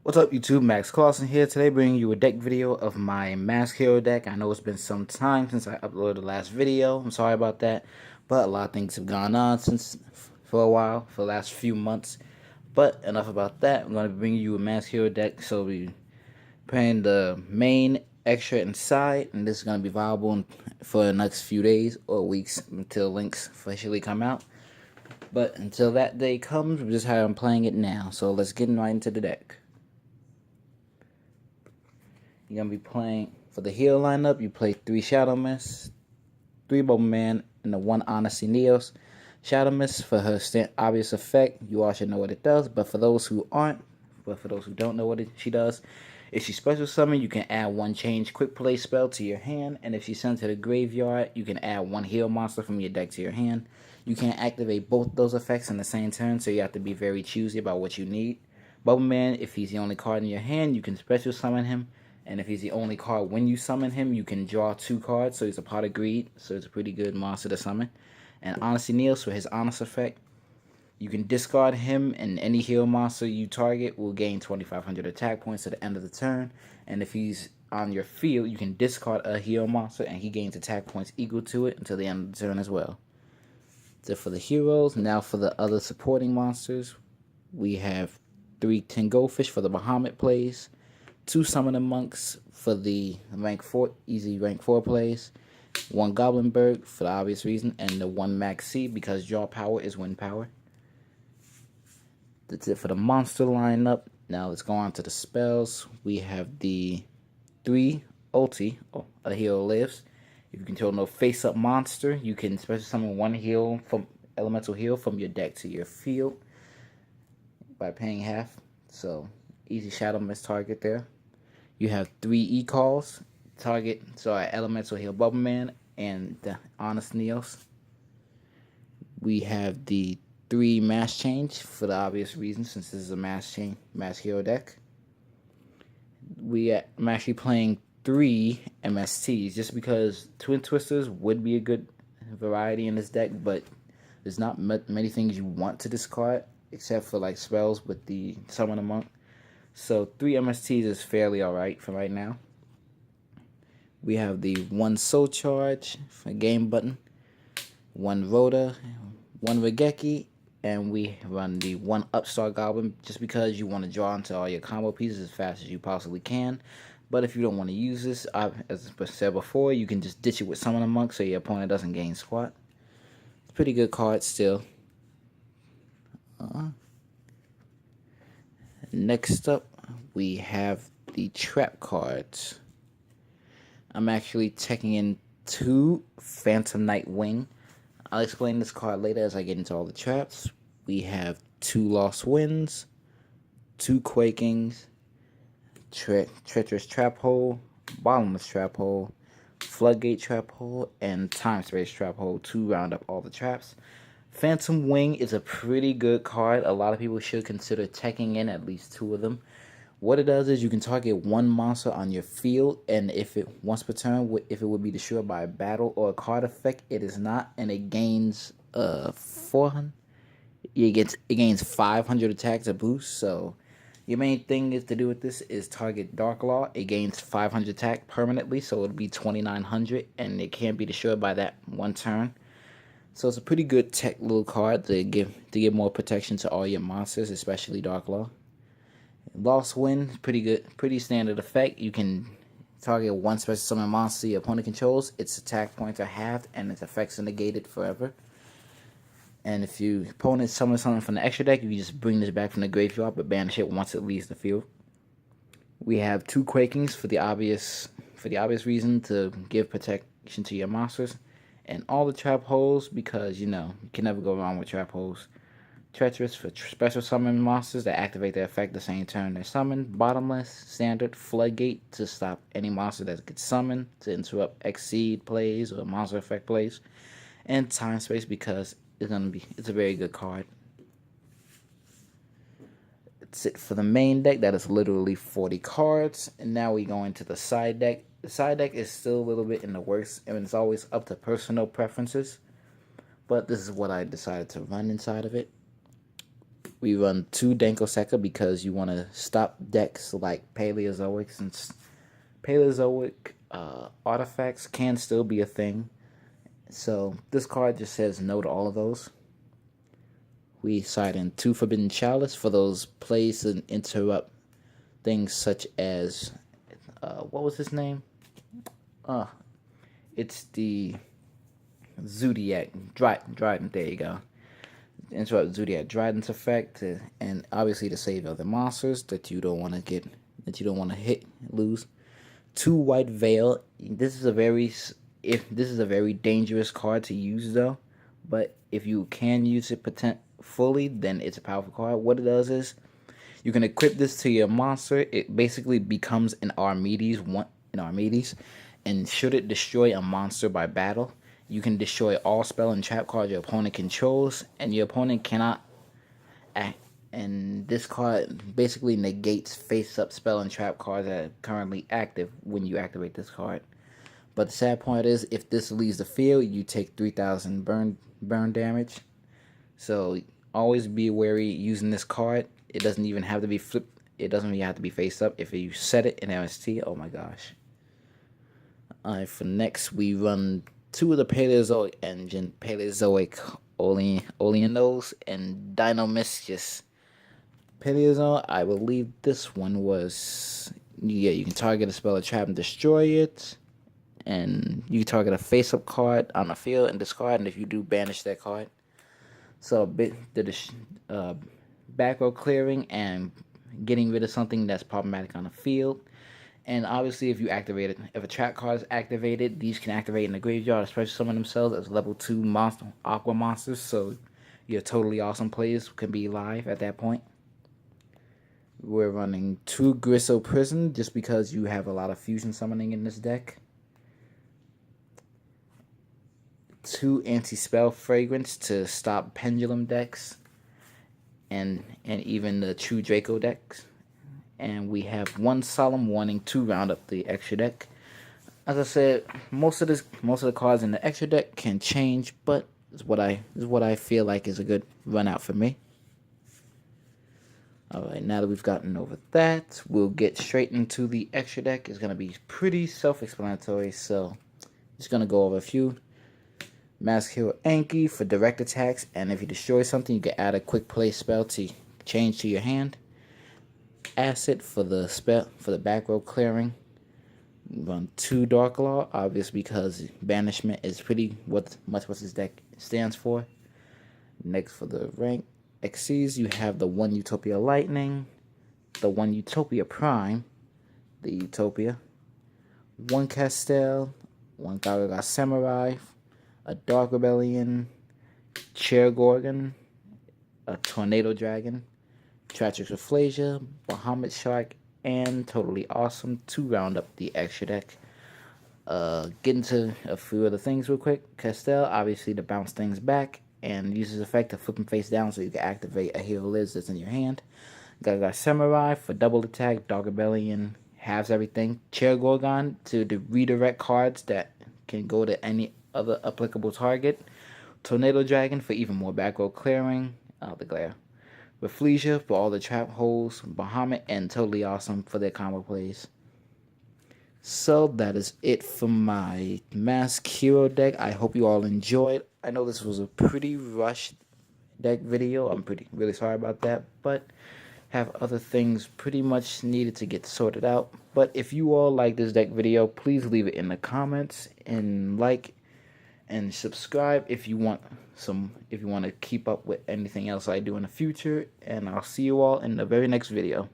What's up YouTube, Max Clausen here, today bringing you a deck video of my Mask Hero deck. I know it's been some time since I uploaded the last video, I'm sorry about that, but a lot of things have gone on for a while, for the last few months. But enough about that, I'm going to bring you a Mask Hero deck, so we're putting the main extra inside, and this is going to be viable for the next few days or weeks until links officially come out. But until that day comes, this is how I'm playing it now, so let's get right into the deck. You're going to be playing, for the heal lineup, you play 3 Shadow Mist, 3 Bomberman, and the 1 Honesty Neos. Shadow Mist, for her obvious effect, you all should know what it does, but for those who don't know what she does, if she special summon, you can add 1 change quick play spell to your hand, and if she sent to the graveyard, you can add 1 heal monster from your deck to your hand. You can't activate both those effects in the same turn, so you have to be very choosy about what you need. Bomberman, if he's the only card in your hand, you can special summon him. And if he's the only card when you summon him, you can draw 2 cards. So he's a Pot of Greed. So it's a pretty good monster to summon. And Honesty Neos, for his Honest effect, you can discard him, and any heal monster you target will gain 2,500 attack points at the end of the turn. And if he's on your field, you can discard a heal monster, and he gains attack points equal to it until the end of the turn as well. So for the heroes, now for the other supporting monsters, we have 3 Tin Goldfish for the Bahamut plays, 2 Summoner Monks for the easy rank 4 plays, 1 Goblinberg for the obvious reason, and the 1 Max C because draw power is win power. That's it for the monster lineup. Now let's go on to the spells. We have the 3 Ulti, a hero lives. If you control no face-up monster, you can special summon 1 heal from elemental heal from your deck to your field by paying half. So easy Shadow Mist target there. You have 3 E-calls, elemental heal Bubbleman and the Honest Neos. We have the 3 Mass Change for the obvious reason, since this is a Mass Hero deck. I'm actually playing 3 MSTs just because Twin Twisters would be a good variety in this deck, but there's not many things you want to discard except for like spells with the Summoner Monk. So 3 MSTs is fairly alright for right now. We have the 1 Soul Charge for game button, 1 Rhoda, 1 Regeki, and we run the 1 Upstart Goblin just because you want to draw into all your combo pieces as fast as you possibly can. But if you don't want to use this, as I said before, you can just ditch it with Summoner Monk so your opponent doesn't gain squat. It's a pretty good card still. Next up, we have the trap cards. I'm actually checking in 2 Phantom Knight Wing. I'll explain this card later as I get into all the traps. We have 2 Lost Winds, 2 Quakings, Treacherous Trap Hole, Bottomless Trap Hole, Floodgate Trap Hole, and Time Space Trap Hole to round up all the traps. Phantom Wing is a pretty good card. A lot of people should consider checking in at least 2 of them. What it does is you can target 1 monster on your field, and if it once per turn, if it would be destroyed by a battle or a card effect, it is not, and it gains 400. It gains 500 attacks a boost. So your main thing is to do with this is target Dark Law. It gains 500 attack permanently, so it'll be 2,900, and it can't be destroyed by that 1 turn. So it's a pretty good tech little card to give more protection to all your monsters, especially Dark Law. Lost Wind, pretty good, pretty standard effect. You can target 1 special summon monster your opponent controls. Its attack points are halved and its effects are negated forever. And if your opponent summons something from the extra deck, you can just bring this back from the graveyard but banish it once it leaves the field. We have 2 Quakings for the obvious reason to give protection to your monsters. And all the trap holes because, you can never go wrong with trap holes. Treacherous for special summon monsters that activate their effect the same turn they're summoned. Bottomless, standard, Floodgate to stop any monster that gets summoned, to interrupt Exceed plays or monster effect plays. And Time Space because it's a very good card. That's it for the main deck. That is literally 40 cards. And now we go into the side deck. The side deck is still a little bit in the works, and it's always up to personal preferences. But this is what I decided to run inside of it. we run 2 Dankoseka because you want to stop decks like Paleozoic, since Paleozoic artifacts can still be a thing. So this card just says no to all of those. We side in 2 Forbidden Chalice for those plays and interrupt things such as what was his name? It's the Zodiac Dryden. There you go. Interrupt Zodiac Dryden's effect, and obviously to save other monsters that you don't want to hit, lose. 2 White Veil. This is a very dangerous card to use though, but if you can use it fully, then it's a powerful card. What it does is you can equip this to your monster. It basically becomes an Archimedes, and should it destroy a monster by battle, you can destroy all spell and trap cards your opponent controls, and your opponent cannot act. And this card basically negates face-up spell and trap cards that are currently active when you activate this card. But the sad part is, if this leaves the field, you take 3,000 burn damage. So always be wary using this card. It doesn't even have to be flipped. It doesn't even have to be face up. If you set it in MST, oh my gosh. Alright, for next we run 2 of the Paleozoic engine, Paleozoic Oleanos and Dinomischus. Paleozoic, I believe this one was, yeah, you can target a spell or trap and destroy it. And you target a face-up card on the field and discard, and if you do, banish that card. So the back row clearing and getting rid of something that's problematic on the field. And obviously, if a trap card is activated, these can activate in the graveyard, especially some of themselves as level 2 aqua monsters. So your totally awesome players can be live at that point. We're running 2 Grisso Prison just because you have a lot of fusion summoning in this deck. 2 Anti-Spell Fragrance to stop Pendulum decks and even the True Draco decks. And we have 1 Solemn Warning to round up the extra deck. As I said, most of the cards in the extra deck can change, but is what I feel like is a good run out for me. Alright, now that we've gotten over that, we'll get straight into the extra deck. It's going to be pretty self-explanatory, so just going to go over a few. Mask Hero Anki for direct attacks, and if you destroy something, you can add a quick play spell to change to your hand. Acid for the back row clearing. Run 2 Dark Law, obviously because banishment is pretty much what this deck stands for. Next, for the rank Xyz, you have the 1 Utopia Lightning, the 1 Utopia Prime, the Utopia, 1 Castell, 1 Gagaga Samurai, a Dark Rebellion, Chair Gorgon, a Tornado Dragon, Tragic Afflasia, Bahamut Shark, and Totally Awesome to round up the extra deck. Get into a few other things real quick. Castell, obviously to bounce things back, and uses effect to flip them face down so you can activate a Hero Liz that's in your hand. Gaga Samurai for double attack. Dark Rebellion halves everything. Chair Gorgon to redirect cards that can go to any other applicable target. Tornado Dragon for even more back row clearing. The glare. Rafflesia for all the trap holes. Bahamut and Totally Awesome for their combo plays. So that is it for my Mask Hero deck. I hope you all enjoyed. I know this was a pretty rushed deck video. I'm really sorry about that, but have other things pretty much needed to get sorted out. But if you all like this deck video, please leave it in the comments and like and subscribe if you want to keep up with anything else I do in the future. And I'll see you all in the very next video.